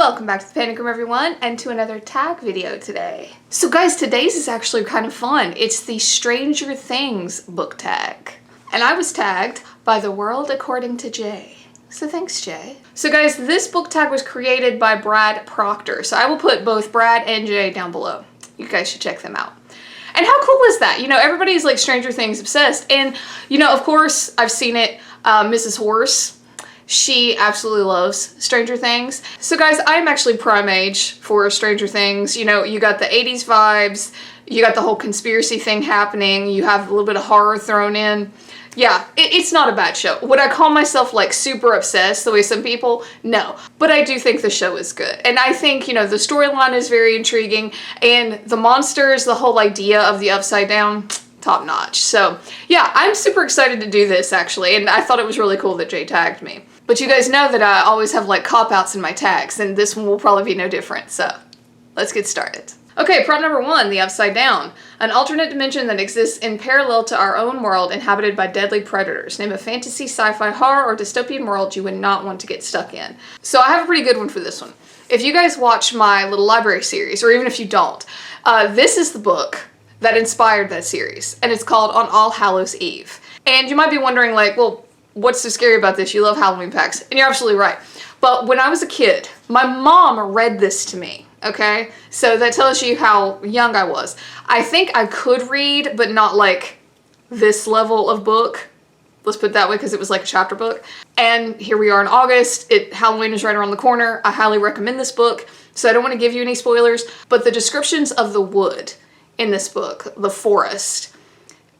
Welcome back to the Panic Room, everyone, and to another tag video today. So guys, today's is actually kind of fun. It's the Stranger Things book tag. And I was tagged by The World According to Jay. So thanks, Jay. So guys, this book tag was created by Brad Proctor. So I will put both Brad and Jay down below. You guys should check them out. And how cool is that? You know, everybody's like Stranger Things obsessed. And, you know, of course, I've seen it. Mrs. Horse, she absolutely loves Stranger Things. So guys, I'm actually prime age for Stranger Things. You know, you got the 80s vibes, you got the whole conspiracy thing happening, you have a little bit of horror thrown in. Yeah, it's not a bad show. Would I call myself like super obsessed the way some people? No. But I do think the show is good. And I think, you know, the storyline is very intriguing, and the monsters, the whole idea of the Upside Down, top notch. So yeah, I'm super excited to do this actually, and I thought it was really cool that Jay tagged me. But you guys know that I always have like cop-outs in my tags, and this one will probably be no different, so let's get started. Okay, prompt number 1, the Upside Down. An alternate dimension that exists in parallel to our own world, inhabited by deadly predators. Name a fantasy, sci-fi, horror, or dystopian world you would not want to get stuck in. So I have a pretty good one for this one. If you guys watch my little library series, or even if you don't, this is the book that inspired that series, and it's called On All Hallows Eve. And you might be wondering, like, well, what's so scary about this? You love Halloween packs. And you're absolutely right. But when I was a kid, my mom read this to me, okay? So that tells you how young I was. I think I could read, but not like this level of book. Let's put it that way, because it was like a chapter book. And here we are in August. Halloween is right around the corner. I highly recommend this book. So I don't want to give you any spoilers, but the descriptions of the wood in this book, the forest,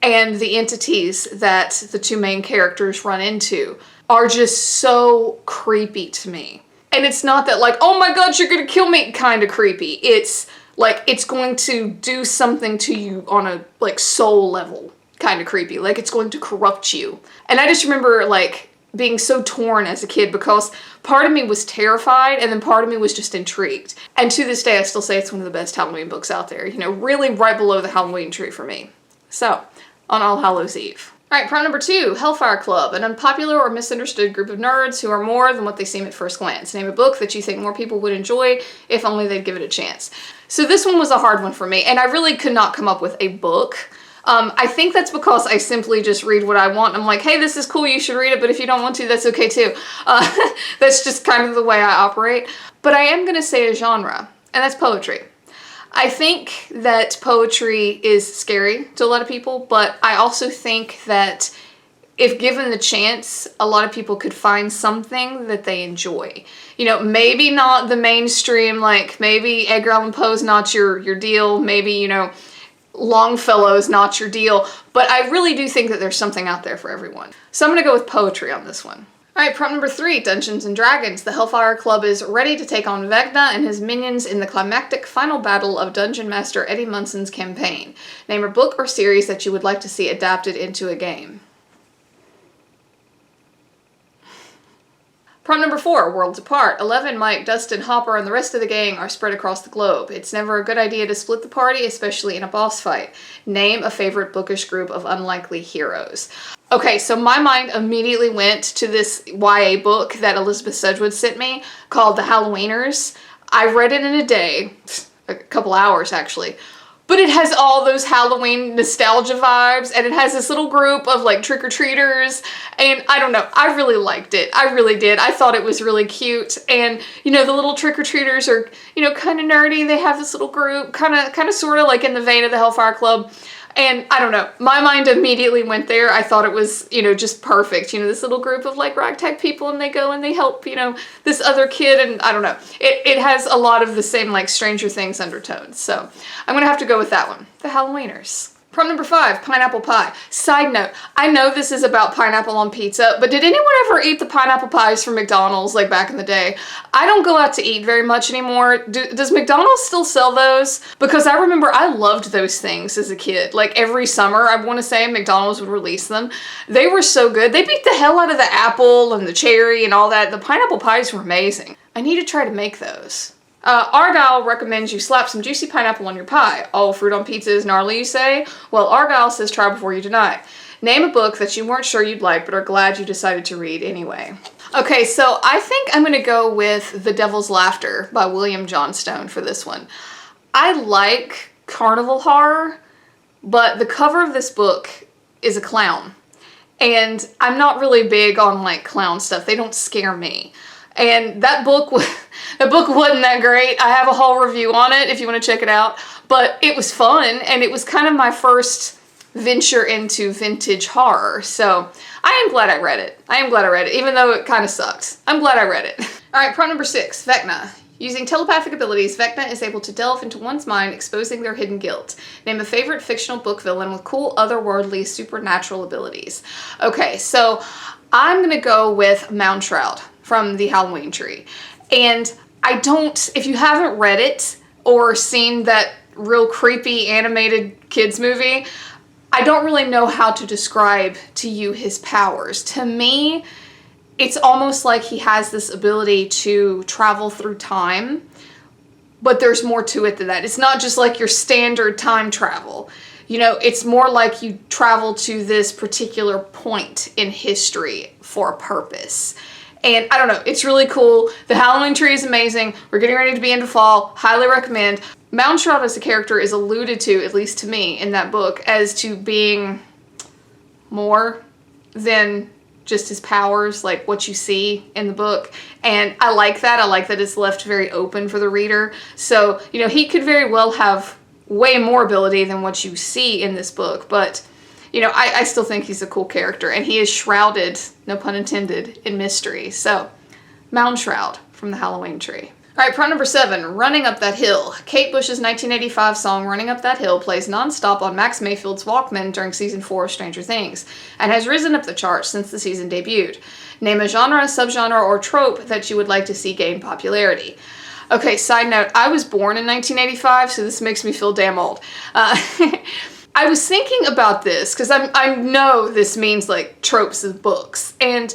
and the entities that the two main characters run into are just so creepy to me. And it's not that like, oh my god, you're gonna kill me kind of creepy. It's like, it's going to do something to you on a like soul level kind of creepy. Like it's going to corrupt you. And I just remember like being so torn as a kid, because part of me was terrified and then part of me was just intrigued. And to this day, I still say it's one of the best Halloween books out there. You know, really right below the Halloween tree for me. So, On All Hallows Eve. Alright, prompt number 2, Hellfire Club. An unpopular or misunderstood group of nerds who are more than what they seem at first glance. Name a book that you think more people would enjoy if only they'd give it a chance. So this one was a hard one for me, and I really could not come up with a book. I think that's because I simply just read what I want. I'm like, hey, this is cool, you should read it, but if you don't want to, that's okay too. That's just kind of the way I operate. But I am going to say a genre, and that's poetry. I think that poetry is scary to a lot of people, but I also think that if given the chance, a lot of people could find something that they enjoy. You know, maybe not the mainstream, like maybe Edgar Allan Poe's not your deal, maybe, you know, Longfellow's not your deal, but I really do think that there's something out there for everyone. So I'm going to go with poetry on this one. Alright, prompt number 3, Dungeons and Dragons. The Hellfire Club is ready to take on Vaca and his minions in the climactic final battle of Dungeon Master Eddie Munson's campaign. Name a book or series that you would like to see adapted into a game. Prompt number 4, Worlds Apart. 11, Mike, Dustin, Hopper, and the rest of the gang are spread across the globe. It's never a good idea to split the party, especially in a boss fight. Name a favorite bookish group of unlikely heroes. Okay, so my mind immediately went to this YA book that Elizabeth Sedgwood sent me called The Halloweeners. I read it in a day, a couple hours actually. But it has all those Halloween nostalgia vibes, and it has this little group of like trick-or-treaters, and I don't know, I really liked it. I really did. I thought it was really cute, and you know, the little trick-or-treaters are, you know, kind of nerdy. They have this little group, kind of sort of like in the vein of the Hellfire Club. And I don't know, my mind immediately went there. I thought it was, you know, just perfect. You know, this little group of like ragtag people, and they go and they help, you know, this other kid, and I don't know. It has a lot of the same like Stranger Things undertones. So I'm gonna have to go with that one. The Halloweeners. Prompt number 5, pineapple pie. Side note, I know this is about pineapple on pizza, but did anyone ever eat the pineapple pies from McDonald's like back in the day? I don't go out to eat very much anymore. Does McDonald's still sell those? Because I remember I loved those things as a kid. Like every summer, I want to say McDonald's would release them. They were so good. They beat the hell out of the apple and the cherry and all that. The pineapple pies were amazing. I need to try to make those. Argyle recommends you slap some juicy pineapple on your pie. All fruit on pizza is gnarly, you say? Well, Argyle says try before you deny. Name a book that you weren't sure you'd like but are glad you decided to read anyway. Okay, so I think I'm gonna go with The Devil's Laughter by William Johnstone for this one. I like carnival horror, but the cover of this book is a clown. And I'm not really big on like clown stuff. They don't scare me. And that book wasn't that great. I have a whole review on it if you want to check it out. But it was fun, and it was kind of my first venture into vintage horror. So I am glad I read it. I am glad I read it, even though it kind of sucked. I'm glad I read it. All right, prompt number 6, Vecna. Using telepathic abilities, Vecna is able to delve into one's mind, exposing their hidden guilt. Name a favorite fictional book villain with cool, otherworldly, supernatural abilities. Okay, so I'm gonna go with Moundshroud from The Halloween Tree. And if you haven't read it or seen that real creepy animated kids movie, I don't really know how to describe to you his powers. To me, it's almost like he has this ability to travel through time, but there's more to it than that. It's not just like your standard time travel. You know, it's more like you travel to this particular point in history for a purpose. And I don't know, it's really cool. The Halloween Tree is amazing. We're getting ready to be into fall. Highly recommend. Moundshroud as a character is alluded to, at least to me, in that book, as to being more than just his powers, like what you see in the book. And I like that. I like that it's left very open for the reader. So, you know, he could very well have way more ability than what you see in this book. But, you know, I still think he's a cool character. And he is shrouded, no pun intended, in mystery. So, Moundshroud from The Halloween Tree. All right, prompt number 7, Running Up That Hill. Kate Bush's 1985 song Running Up That Hill plays nonstop on Max Mayfield's Walkman during season 4 of Stranger Things, and has risen up the charts since the season debuted. Name a genre, subgenre, or trope that you would like to see gain popularity. Okay, side note, I was born in 1985, so this makes me feel damn old. I was thinking about this, because I know this means like tropes of books, and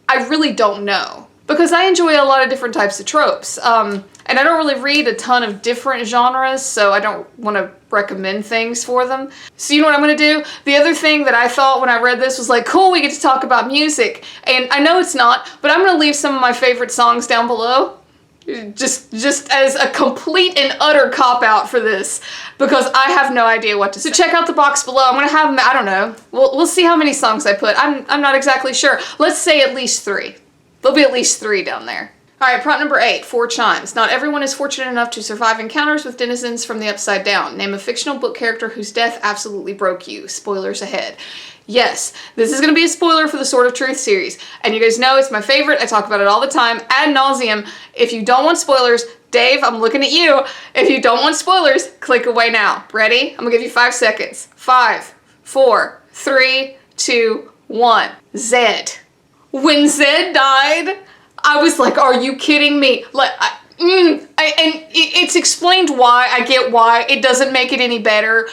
I really don't know. Because I enjoy a lot of different types of tropes. And I don't really read a ton of different genres, so I don't want to recommend things for them. So you know what I'm going to do? The other thing that I thought when I read this was like, cool, we get to talk about music. And I know it's not, but I'm going to leave some of my favorite songs down below. Just as a complete and utter cop-out for this, because I have no idea what to say. So check out the box below. I'm going to have them, I don't know. We'll see how many songs I put. I'm not exactly sure. Let's say at least 3. There'll be at least 3 down there. All right, prompt number 8, 4 chimes. Not everyone is fortunate enough to survive encounters with denizens from the Upside Down. Name a fictional book character whose death absolutely broke you. Spoilers ahead. Yes, this is going to be a spoiler for the Sword of Truth series. And you guys know it's my favorite. I talk about it all the time, ad nauseum. If you don't want spoilers, Dave, I'm looking at you. If you don't want spoilers, click away now. Ready? I'm going to give you 5 seconds. 5, 4, 3, 2, 1. Zed. When Zed died, I was like, are you kidding me? Like, it's explained why. I get why. It doesn't make it any better.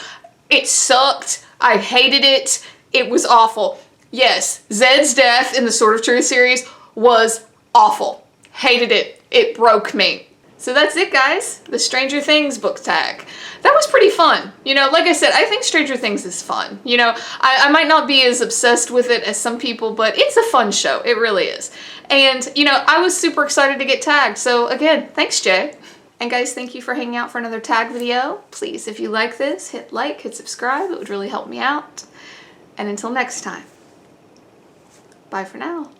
It sucked. I hated it. It was awful. Yes, Zed's death in the Sword of Truth series was awful. Hated it. It broke me. So that's it, guys. The Stranger Things book tag. That was pretty fun. You know, like I said, I think Stranger Things is fun. You know, I might not be as obsessed with it as some people, but it's a fun show. It really is. And, you know, I was super excited to get tagged. So again, thanks, Jay. And guys, thank you for hanging out for another tag video. Please, if you like this, hit like, hit subscribe. It would really help me out. And until next time, bye for now.